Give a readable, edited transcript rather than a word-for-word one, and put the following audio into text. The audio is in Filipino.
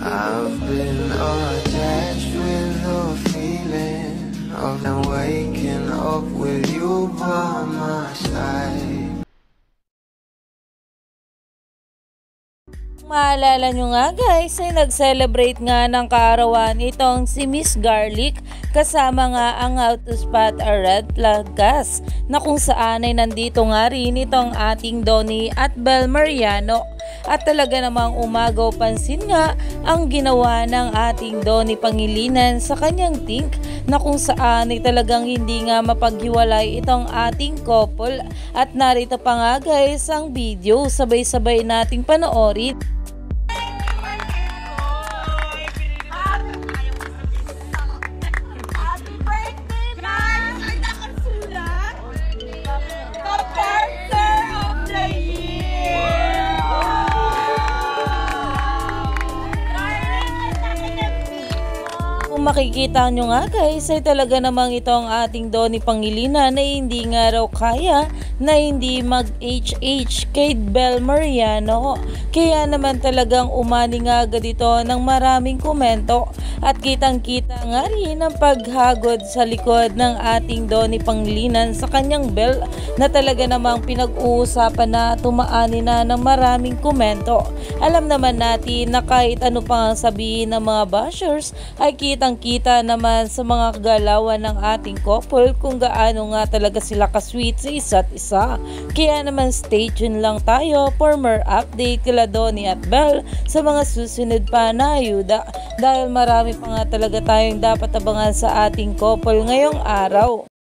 I've been attached with the feeling of waking up with you by my side. Maalala nyo nga guys ay nag-celebrate nga ng kaarawan itong si Miss Garlic kasama nga ang How to Spot a Red Flag cast na kung saan ay nandito nga rin itong ating Donnie at Bel Mariano. At talaga namang umagaw pansin nga ang ginawa ng ating Donnie Pangilinan sa kanyang think na kung saan ay talagang hindi nga mapaghiwalay itong ating couple. At narito pa nga guys ang video, sabay-sabay nating panoorin. Kung makikita nyo nga guys ay talaga namang itong ating Donnie Pangilinan na hindi nga raw kaya na hindi mag-HH kay Bel Mariano. Kaya naman talagang umani nga agad ito ng maraming komento at kitang-kita nga rin ang paghagod sa likod ng ating Donnie Pangilinan sa kanyang Bel na talaga namang pinag-uusapan na tumaani na ng maraming komento. Alam naman natin na kahit ano pang sabihin ng mga bashers ay kitang-kita naman sa mga galawan ng ating couple kung gaano nga talaga sila ka-sweet sa isa't isa. Kaya naman stay tuned lang tayo for more update kila Donnie at Bel sa mga susunod pa na ayuda dahil marami pa nga talaga tayong dapat abangan sa ating couple ngayong araw.